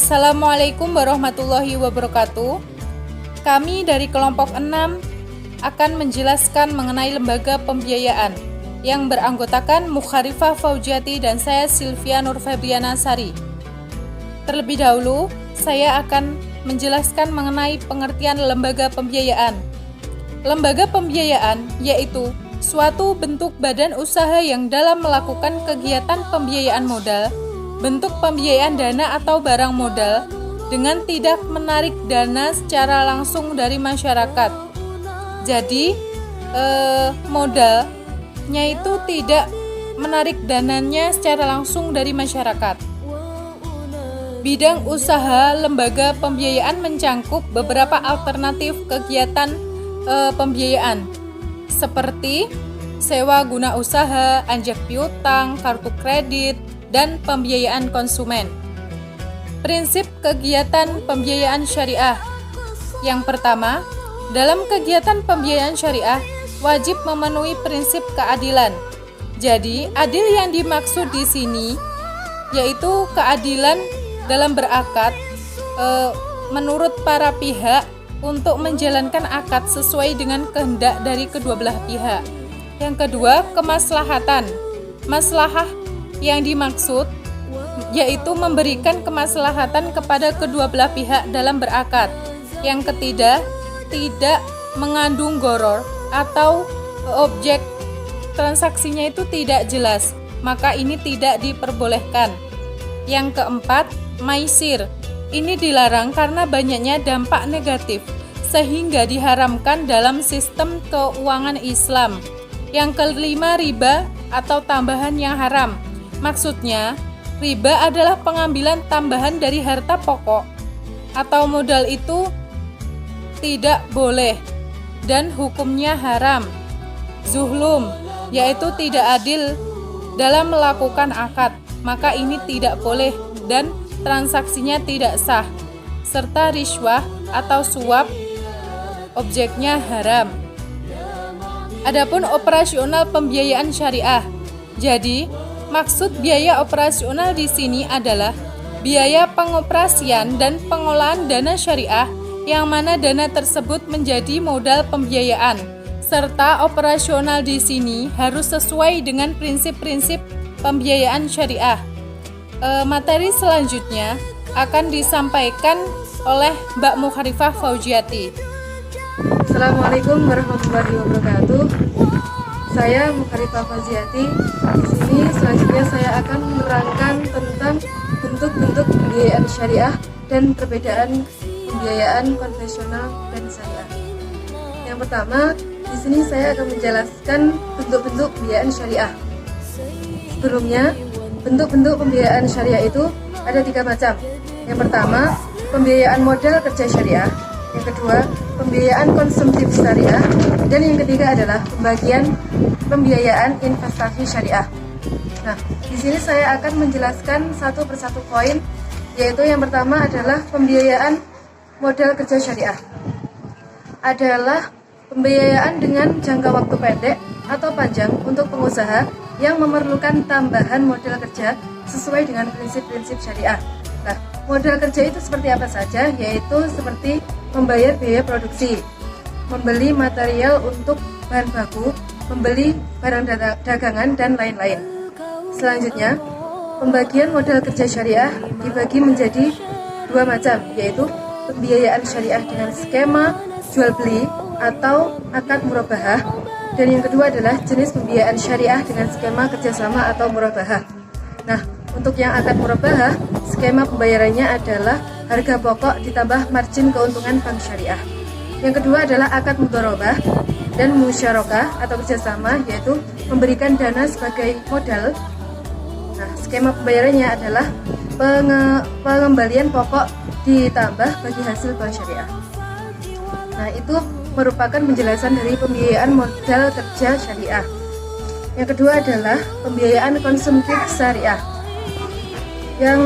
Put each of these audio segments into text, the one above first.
Assalamualaikum warahmatullahi wabarakatuh. Kami dari kelompok 6 akan menjelaskan mengenai lembaga pembiayaan yang beranggotakan Mukharifah Faujiati dan saya Sylvia Nur Febriana Sari. Terlebih dahulu, saya akan menjelaskan mengenai pengertian lembaga pembiayaan. Lembaga pembiayaan yaitu suatu bentuk badan usaha yang dalam melakukan kegiatan pembiayaan modal, bentuk pembiayaan dana atau barang modal dengan tidak menarik dana secara langsung dari masyarakat. Jadi modalnya itu tidak menarik dananya secara langsung dari masyarakat. Bidang usaha lembaga pembiayaan mencangkup beberapa alternatif kegiatan pembiayaan seperti sewa guna usaha, anjak piutang, kartu kredit, dan pembiayaan konsumen. Prinsip kegiatan pembiayaan syariah. Yang pertama, dalam kegiatan pembiayaan syariah wajib memenuhi prinsip keadilan. Jadi, adil yang dimaksud di sini yaitu keadilan dalam berakad menurut para pihak untuk menjalankan akad sesuai dengan kehendak dari kedua belah pihak. Yang kedua, kemaslahatan. Maslahah yang dimaksud yaitu memberikan kemaslahatan kepada kedua belah pihak dalam berakad. Yang ketiga, tidak mengandung gharar atau objek transaksinya itu tidak jelas, maka ini tidak diperbolehkan. Yang keempat, maisir. Ini dilarang karena banyaknya dampak negatif sehingga diharamkan dalam sistem keuangan Islam. Yang kelima, riba atau tambahan yang haram. Maksudnya, riba adalah pengambilan tambahan dari harta pokok atau modal itu tidak boleh dan hukumnya haram. Zuhlum, yaitu tidak adil dalam melakukan akad, maka ini tidak boleh dan transaksinya tidak sah. Serta riswah atau suap, objeknya haram. Adapun operasional pembiayaan syariah. Jadi, maksud biaya operasional di sini adalah biaya pengoperasian dan pengolahan dana syariah yang mana dana tersebut menjadi modal pembiayaan, serta operasional di sini harus sesuai dengan prinsip-prinsip pembiayaan syariah. Materi selanjutnya akan disampaikan oleh Mbak Mukharifah Faujiati. Assalamualaikum warahmatullahi wabarakatuh. Saya Mukharifah Faujiati. Di sini selanjutnya saya akan menerangkan tentang bentuk-bentuk pembiayaan syariah dan perbedaan pembiayaan konvensional dan syariah. Yang pertama, di sini saya akan menjelaskan bentuk-bentuk pembiayaan syariah. Sebelumnya, bentuk-bentuk pembiayaan syariah itu ada 3 macam. Yang pertama, pembiayaan modal kerja syariah. Yang kedua, pembiayaan konsumtif syariah. Dan yang ketiga adalah pembagian pembiayaan investasi syariah. Nah, di sini saya akan menjelaskan satu persatu poin, yaitu yang pertama adalah pembiayaan modal kerja syariah. Adalah pembiayaan dengan jangka waktu pendek atau panjang untuk pengusaha yang memerlukan tambahan modal kerja sesuai dengan prinsip-prinsip syariah. Nah, modal kerja itu seperti apa saja? Yaitu seperti membayar biaya produksi, membeli material untuk bahan baku, membeli barang dagangan, dan lain-lain. Selanjutnya, pembagian modal kerja syariah dibagi menjadi 2 macam, yaitu pembiayaan syariah dengan skema jual beli atau akad murabahah, dan yang kedua adalah jenis pembiayaan syariah dengan skema kerjasama atau murabahah. Nah, untuk yang akad murabahah, skema pembayarannya adalah harga pokok ditambah margin keuntungan bank syariah. Yang kedua adalah akad mudharabah dan musyarakah atau kerjasama, yaitu memberikan dana sebagai modal. Nah, skema pembayarannya adalah pengembalian pokok ditambah bagi hasil bank syariah. Nah, itu merupakan penjelasan dari pembiayaan modal kerja syariah. Yang kedua adalah pembiayaan konsumtif syariah. Yang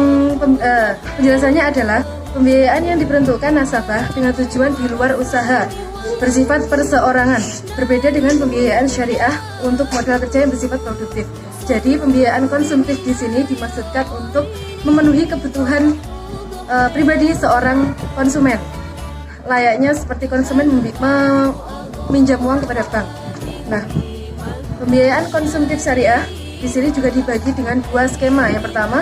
penjelasannya adalah pembiayaan yang diperuntukkan nasabah dengan tujuan di luar usaha, bersifat perseorangan, berbeda dengan pembiayaan syariah untuk modal kerja yang bersifat produktif. Jadi pembiayaan konsumtif di sini dimaksudkan untuk memenuhi kebutuhan pribadi seorang konsumen, layaknya seperti konsumen meminjam uang kepada bank. Nah, pembiayaan konsumtif syariah di sini juga dibagi dengan dua skema. Yang pertama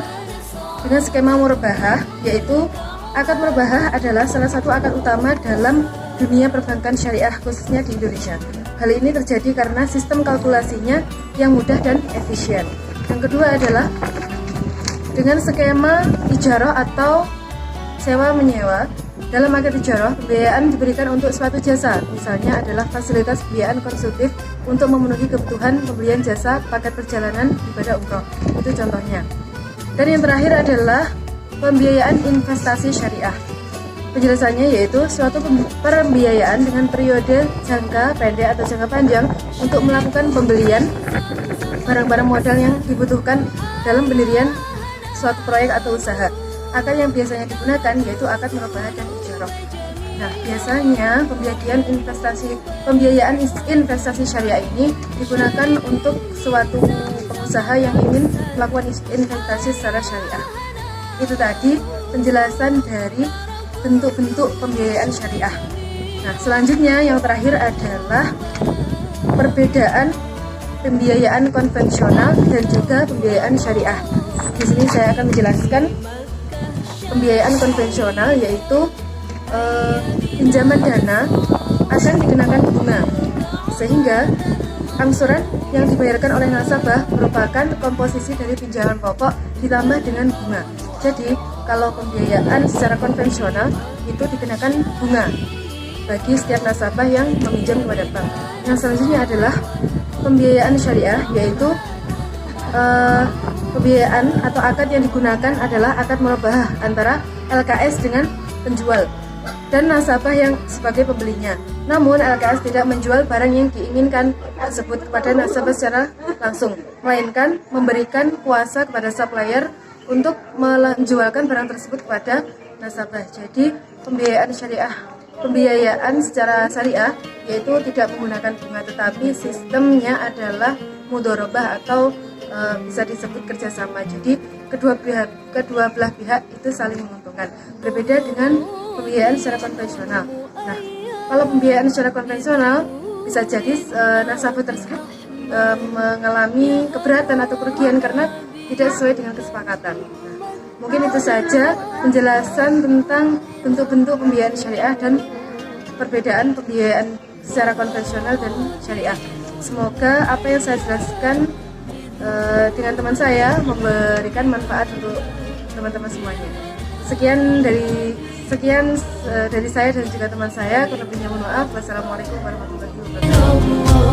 dengan skema murabahah, yaitu akad murabahah adalah salah satu akad utama dalam dunia perbankan syariah khususnya di Indonesia. Hal ini terjadi karena sistem kalkulasinya yang mudah dan efisien. Yang kedua adalah dengan skema ijarah atau sewa menyewa. Dalam akad ijarah, pembiayaan diberikan untuk suatu jasa, misalnya adalah fasilitas pembiayaan konsumtif untuk memenuhi kebutuhan pembelian jasa paket perjalanan ibadah umroh. Itu contohnya. Dan yang terakhir adalah pembiayaan investasi syariah. Penjelasannya yaitu suatu pembiayaan dengan periode jangka pendek atau jangka panjang untuk melakukan pembelian barang-barang modal yang dibutuhkan dalam pendirian suatu proyek atau usaha. Akad yang biasanya digunakan yaitu akad murabahah dan ijarah. Nah, biasanya pembiayaan investasi syariah ini digunakan untuk suatu pengusaha yang ingin melakukan investasi secara syariah. Itu tadi penjelasan dari bentuk-bentuk pembiayaan syariah. Nah, selanjutnya yang terakhir adalah perbedaan pembiayaan konvensional dan juga pembiayaan syariah. Di sini saya akan menjelaskan pembiayaan konvensional, yaitu pinjaman dana akan dikenakan bunga, sehingga angsuran yang dibayarkan oleh nasabah merupakan komposisi dari pinjaman pokok ditambah dengan bunga. Jadi kalau pembiayaan secara konvensional itu dikenakan bunga bagi setiap nasabah yang meminjam kepada bank. Yang selanjutnya adalah pembiayaan syariah, yaitu pembiayaan atau akad yang digunakan adalah akad murabahah antara LKS dengan penjual dan nasabah yang sebagai pembelinya. Namun LKS tidak menjual barang yang diinginkan tersebut kepada nasabah secara langsung, melainkan memberikan kuasa kepada supplier untuk menjualkan barang tersebut kepada nasabah. Jadi pembiayaan secara syariah yaitu tidak menggunakan bunga, tetapi sistemnya adalah mudharabah atau bisa disebut kerjasama. Jadi kedua belah pihak itu saling menguntungkan. Berbeda dengan pembiayaan secara konvensional. Nah, kalau pembiayaan secara konvensional bisa jadi nasabah tersebut mengalami keberatan atau kerugian karena tidak sesuai dengan kesepakatan. Nah, mungkin itu saja penjelasan tentang bentuk-bentuk pembiayaan syariah dan perbedaan pembiayaan secara konvensional dan syariah. Semoga apa yang saya jelaskan dengan teman saya memberikan manfaat untuk teman-teman semuanya. Sekian dari saya dan juga teman saya. Kurang lebihnya mohon maaf. Wassalamualaikum warahmatullahi wabarakatuh.